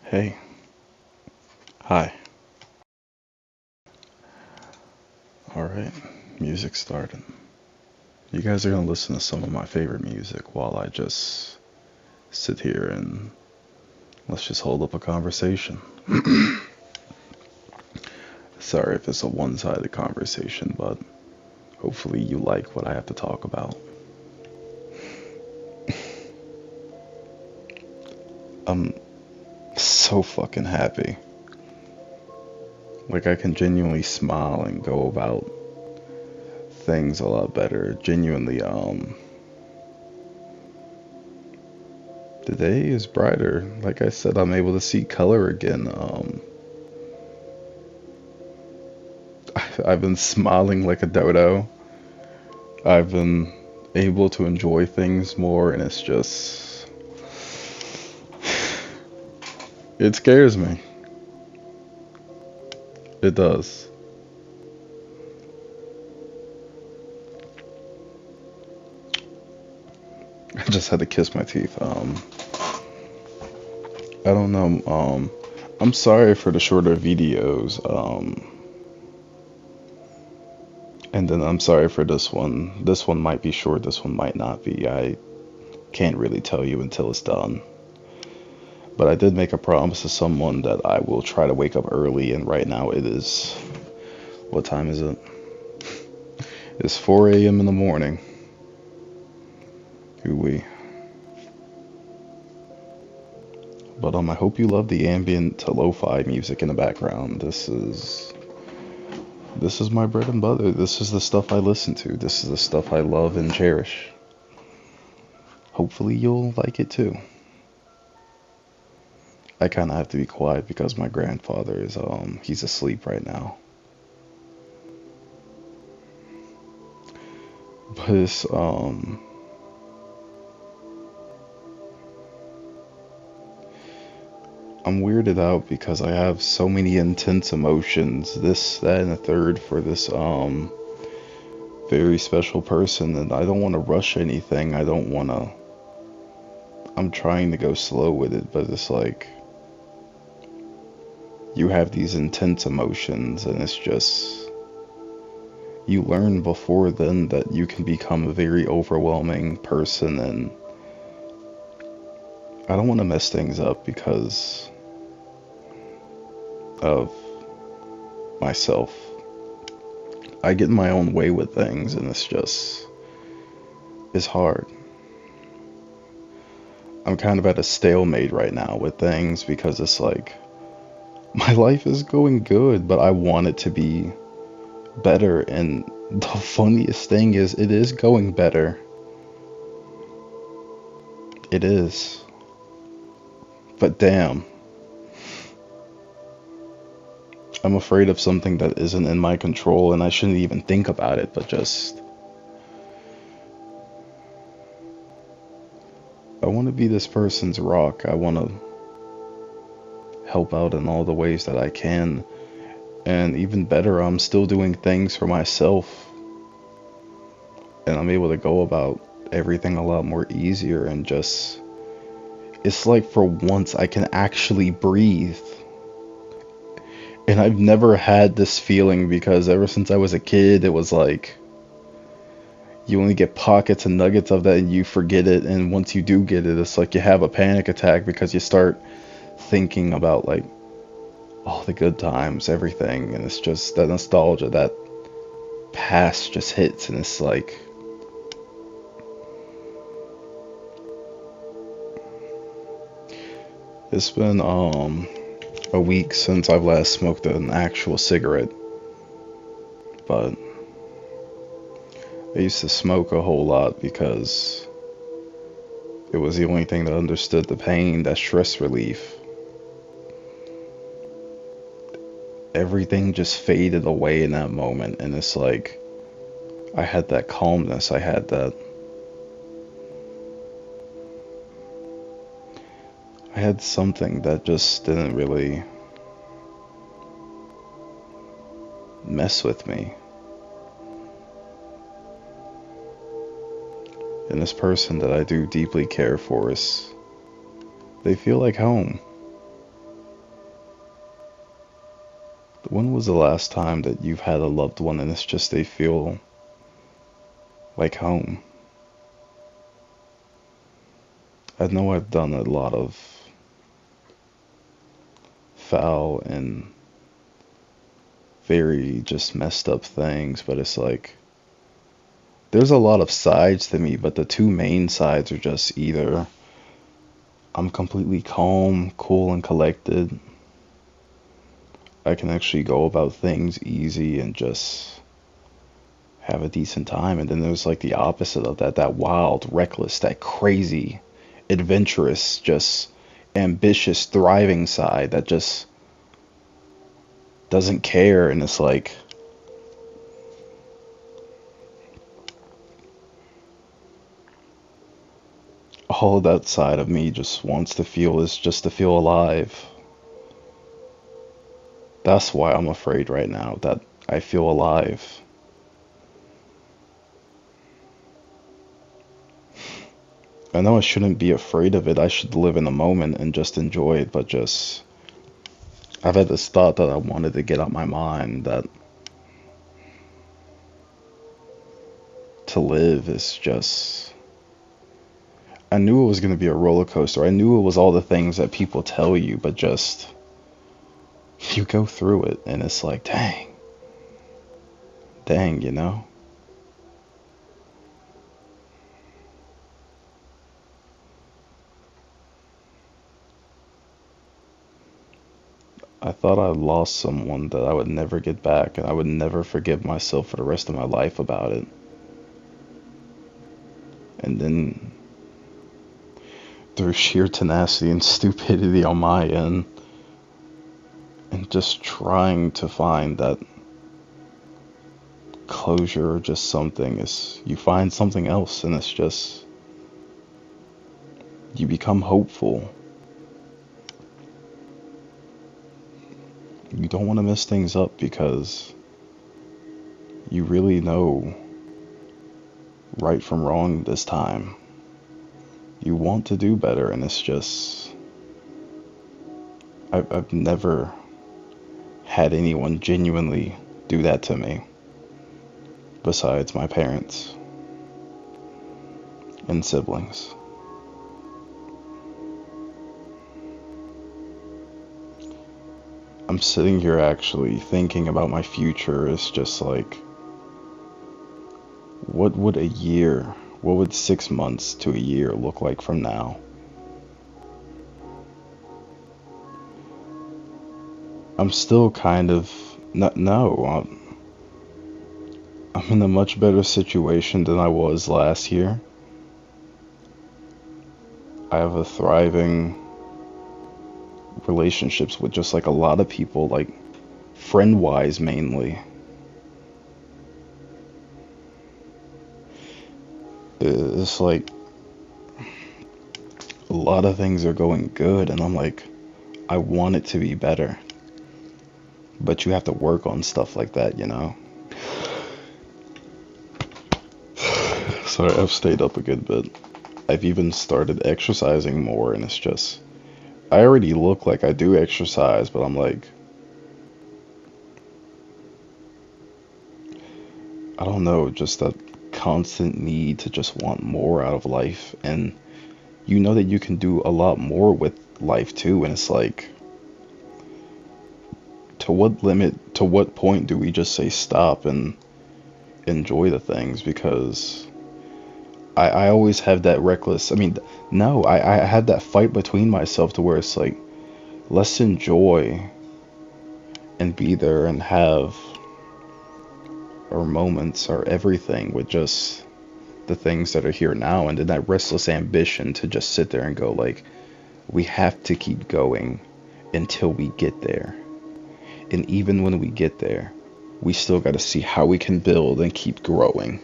Hey, hi. Alright, music started. You guys are gonna listen to some of my favorite music while I just sit here and let's just hold up a conversation. Sorry if it's a one sided conversation, but hopefully you like what I have to talk about. I'm so fucking happy. Like, I can genuinely smile and go about things a lot better. Genuinely, the day is brighter. Like I said, I'm able to see color again. I've been smiling like a dodo. I've been able to enjoy things more, and it's just, it scares me. It does. I just had to kiss my teeth. I don't know. I'm sorry for the shorter videos. And then I'm sorry for this one. This one might be short. This one might not be. I can't really tell you until it's done. But I did make a promise to someone that I will try to wake up early, and right now it is. What time is it? It's 4 a.m. in the morning. Ooh wee. But I hope you love the ambient to lo-fi music in the background. This is my bread and butter. This is the stuff I listen to. This is the stuff I love and cherish. Hopefully you'll like it too. I kind of have to be quiet because my grandfather is he's asleep right now. But it's I'm weirded out because I have so many intense emotions, this, that, and the third for this very special person, and I don't want to rush anything. I don't want to. I'm trying to go slow with it, but it's like you have these intense emotions, and it's just you learn before then that you can become a very overwhelming person, and I don't want to mess things up because of myself. I get in my own way with things, and it's hard. I'm kind of at a stalemate right now with things because it's like my life is going good, but I want it to be better. And the funniest thing is, it is going better. It is. But damn, I'm afraid of something that isn't in my control, and I shouldn't even think about it, but just. I want to be this person's rock. I want to help out in all the ways that I can. And even better, I'm still doing things for myself. And I'm able to go about everything a lot more easier and just. It's like for once I can actually breathe. And I've never had this feeling because ever since I was a kid, it was like you only get pockets and nuggets of that and you forget it. And once you do get it, it's like you have a panic attack because you start thinking about like all the good times, everything. And it's just that nostalgia, that past just hits. And it's like, it's been a week since I've last smoked an actual cigarette. But I used to smoke a whole lot because it was the only thing that understood the pain, that stress relief. Everything just faded away in that moment, and it's like I had that calmness, I had something that just didn't really mess with me. And this person that I do deeply care for is, they feel like home. When was the last time that you've had a loved one and it's just they feel like home? I know I've done a lot of foul and very just messed up things, but it's like there's a lot of sides to me, but the two main sides are just either I'm completely calm, cool, and collected. I can actually go about things easy and just have a decent time. And then there's like the opposite of that, that wild, reckless, that crazy, adventurous, just ambitious, thriving side that just doesn't care. And it's like, all of that side of me just wants to feel is just to feel alive. That's why I'm afraid right now that I feel alive. I know I shouldn't be afraid of it. I should live in the moment and just enjoy it, but just I've had this thought that I wanted to get out my mind that to live is just I knew it was going to be a roller coaster. I knew it was all the things that people tell you, but just you go through it and it's like, dang. Dang, you know? I thought I lost someone that I would never get back, and I would never forgive myself for the rest of my life about it. And then, through sheer tenacity and stupidity on my end, and just trying to find that closure or just something, is you find something else, and it's just, you become hopeful. You don't want to mess things up because you really know right from wrong this time. You want to do better, and it's just, I've never had anyone genuinely do that to me besides my parents and siblings. I'm sitting here actually thinking about my future. It's just like, what would a year, what would 6 months to a year look like from now? I'm still kind of, no, I'm in a much better situation than I was last year. I have a thriving relationships with just like a lot of people, like friend wise mainly. It's like a lot of things are going good, and I'm like, I want it to be better. But you have to work on stuff like that, you know? Sorry, I've stayed up a good bit. I've even started exercising more, and it's just, I already look like I do exercise, but I'm like, I don't know, just that constant need to just want more out of life. And you know that you can do a lot more with life too. And it's like, to what limit, to what point do we just say stop and enjoy the things? Because I always have that reckless, I mean, no, I had that fight between myself to where it's like, let's enjoy and be there and have our moments, our everything with just the things that are here now. And then that restless ambition to just sit there and go like, we have to keep going until we get there. And even when we get there, we still got to see how we can build and keep growing.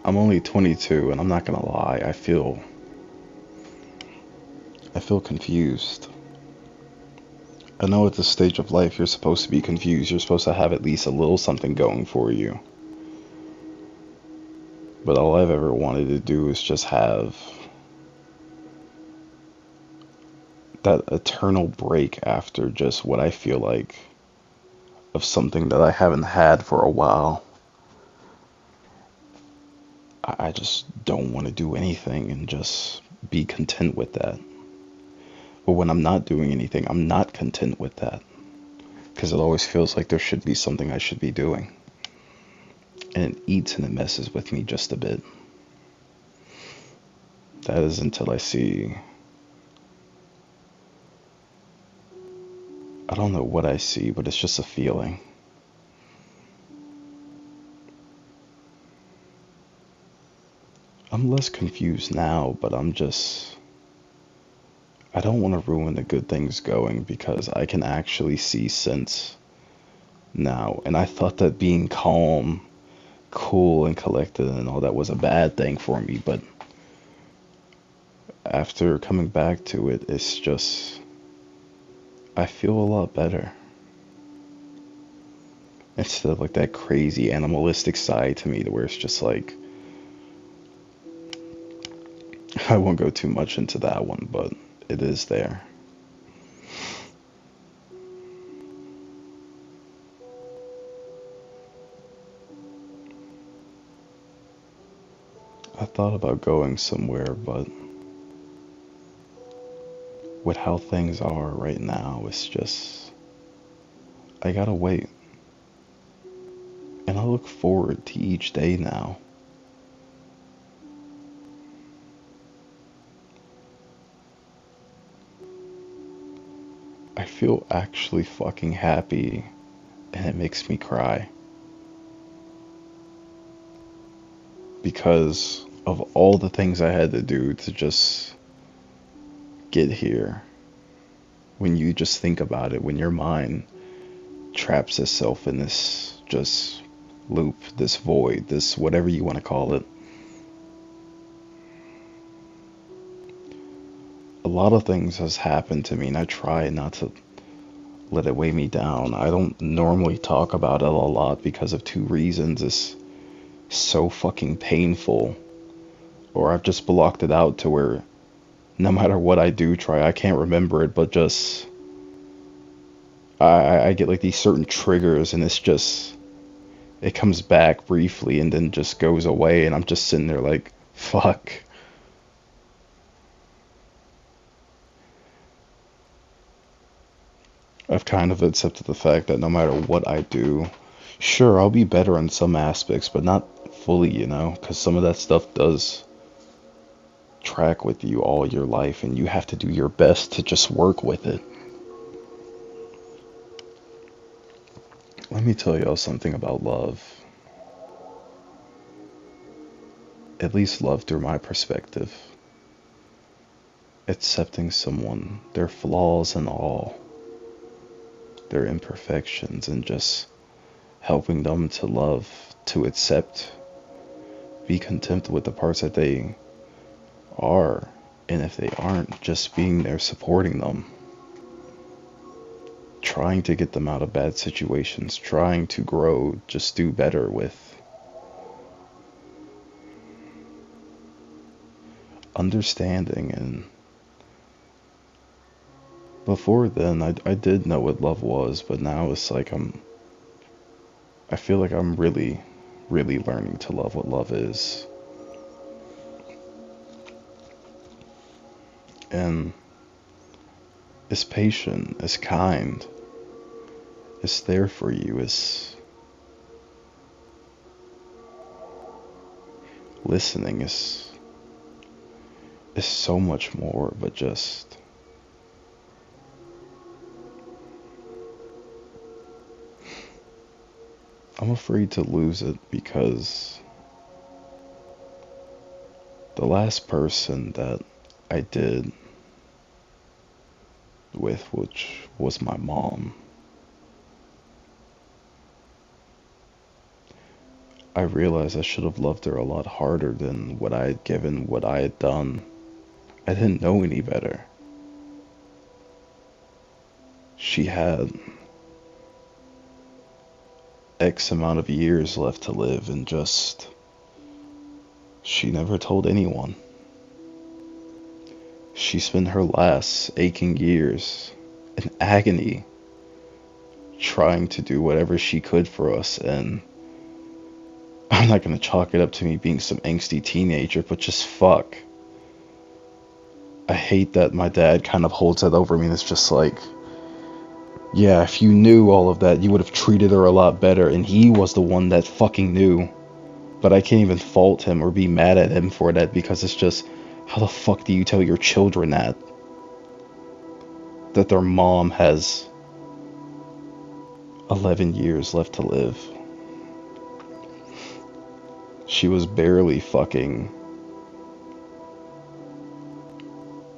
I'm only 22, and I'm not gonna lie, I feel confused. I know at this stage of life you're supposed to be confused. You're supposed to have at least a little something going for you. But all I've ever wanted to do is just have that eternal break after just what I feel like of something that I haven't had for a while. I just don't want to do anything and just be content with that. But when I'm not doing anything, I'm not content with that because it always feels like there should be something I should be doing. And it eats and it messes with me just a bit. That is until I see, I don't know what I see, but it's just a feeling. I'm less confused now, but I don't want to ruin the good things going because I can actually see sense now. And I thought that being calm, cool, and collected and all that was a bad thing for me, but after coming back to it, it's just, I feel a lot better. Instead of like that crazy animalistic side to me, to where it's just like, I won't go too much into that one, but it is there. I thought about going somewhere, but with how things are right now, it's just, I gotta wait. And I look forward to each day now. I feel actually fucking happy, and it makes me cry. Because of all the things I had to do to just get here. When you just think about it, when your mind traps itself in this just loop, this void, this whatever you want to call it. A lot of things has happened to me, and I try not to let it weigh me down. I don't normally talk about it a lot because of two reasons. It's so fucking painful, or I've just blocked it out to where no matter what I do try, I can't remember it, but just I get like these certain triggers, and it's just it comes back briefly and then just goes away, and I'm just sitting there like, fuck. I've kind of accepted the fact that no matter what I do, sure, I'll be better in some aspects, but not fully, because some of that stuff does track with you all your life, and you have to do your best to just work with it. Let me tell y'all something about love. At least love through my perspective. Accepting someone, their flaws and all, their imperfections, and just helping them to love, to accept, be content with the parts that they are, and if they aren't, just being there supporting them, trying to get them out of bad situations, trying to grow, just do better with understanding. And before then, I did know what love was, but now it's like I feel like I'm really, really learning to love what love is. And it's patient, it's kind, it's there for you, it's listening, it's so much more, but just I'm afraid to lose it because the last person that I did with, which was my mom, I realized I should have loved her a lot harder than what I had given, what I had done. I didn't know any better. She had X amount of years left to live, and just, she never told anyone. she spent her last aching years in agony trying to do whatever she could for us. And I'm not gonna chalk it up to me being some angsty teenager, but just fuck. I hate that my dad kind of holds that over me, and it's just like, yeah, if you knew all of that, you would have treated her a lot better, and he was the one that fucking knew. But I can't even fault him or be mad at him for that, because it's just, how the fuck do you tell your children that their mom has 11 years left to live? She was barely fucking,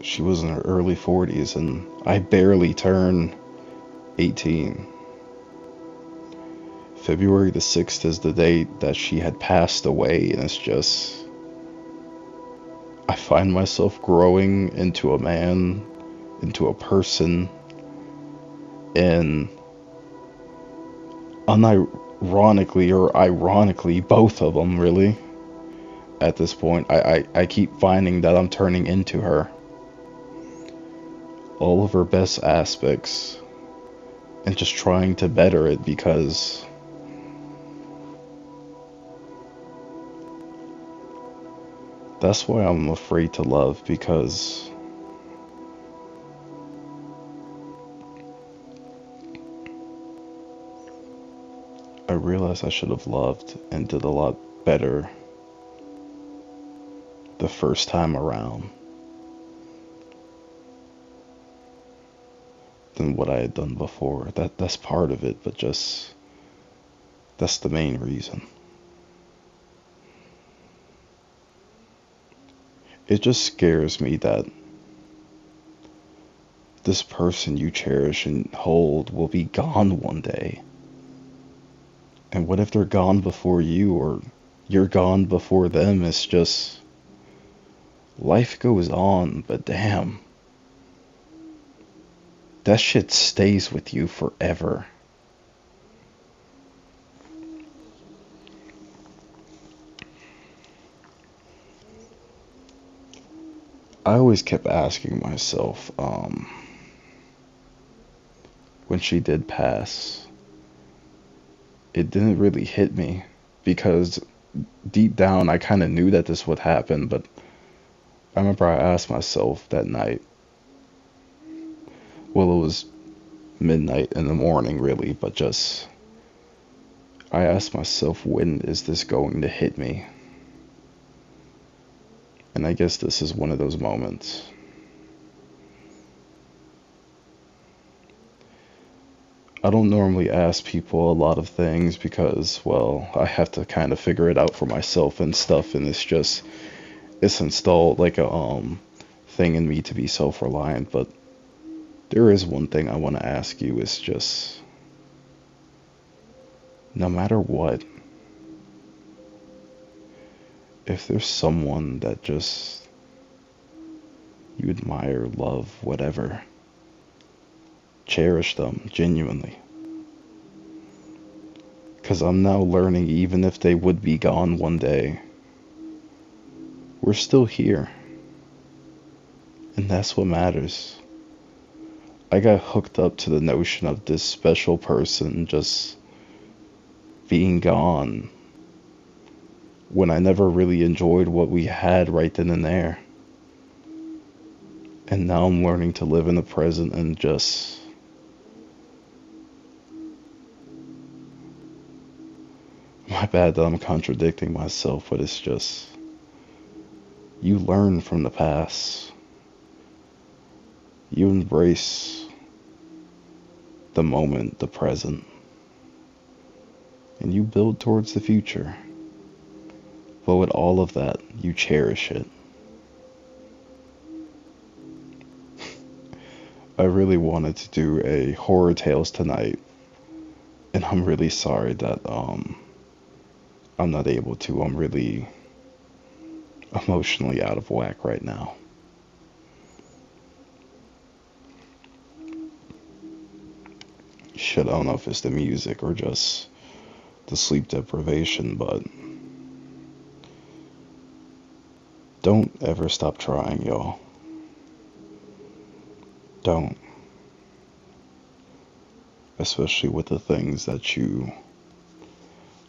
she was in her early 40s, and I barely turned 18. February the 6th is the date that she had passed away, and it's just, I find myself growing into a man, into a person, and unironically or ironically, both of them really, at this point, I keep finding that I'm turning into her. All of her best aspects, and just trying to better it, because that's why I'm afraid to love, because I realize I should have loved and did a lot better the first time around than what I had done before. That's part of it, but just, that's the main reason. It just scares me that this person you cherish and hold will be gone one day. And what if they're gone before you, or you're gone before them? It's just, life goes on, but damn, that shit stays with you forever. I always kept asking myself, when she did pass, it didn't really hit me, because deep down I kind of knew that this would happen. But I remember I asked myself that night, well, it was midnight in the morning really, but just, I asked myself, when is this going to hit me? And I guess this is one of those moments. I don't normally ask people a lot of things, because, well, I have to kind of figure it out for myself and stuff, and it's just, it's installed like a thing in me to be self-reliant. But there is one thing I want to ask you, is just, no matter what, if there's someone that just you admire, love, whatever, cherish them genuinely. Because I'm now learning, even if they would be gone one day, we're still here. And that's what matters. I got hooked up to the notion of this special person just being gone, when I never really enjoyed what we had right then and there. And now I'm learning to live in the present, and just, my bad that I'm contradicting myself, but it's just, you learn from the past. You embrace the moment, the present, and you build towards the future. But with all of that, you cherish it. I really wanted to do a horror tales tonight, and I'm really sorry that I'm not able to. I'm really emotionally out of whack right now. Shit, I don't know if it's the music or just the sleep deprivation, but don't ever stop trying, y'all. Don't. Especially with the things that you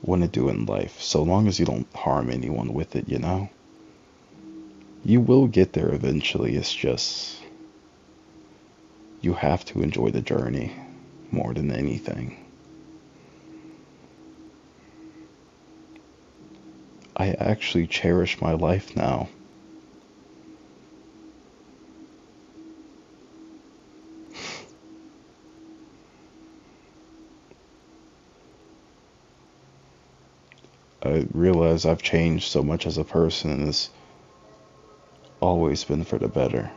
want to do in life. So long as you don't harm anyone with it, you know? You will get there eventually. It's just, you have to enjoy the journey more than anything. I actually cherish my life now. I realize I've changed so much as a person, and it's always been for the better.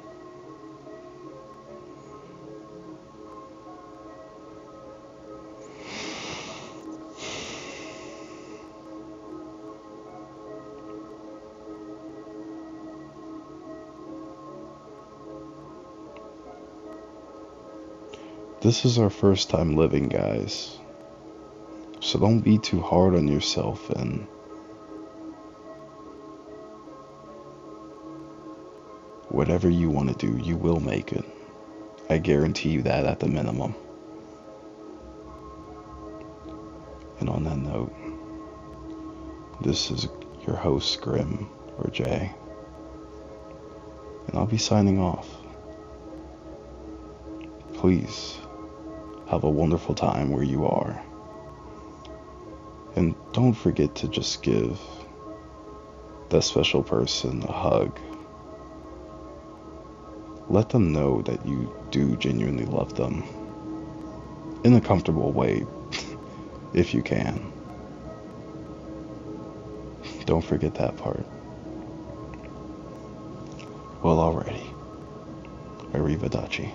This is our first time living, guys. So don't be too hard on yourself, and whatever you want to do, you will make it. I guarantee you that at the minimum. And on that note, this is your host, Grim, or Jay, and I'll be signing off. Please have a wonderful time where you are. And don't forget to just give that special person a hug. Let them know that you do genuinely love them in a comfortable way, if you can. Don't forget that part. Well, alrighty. Arrivederci.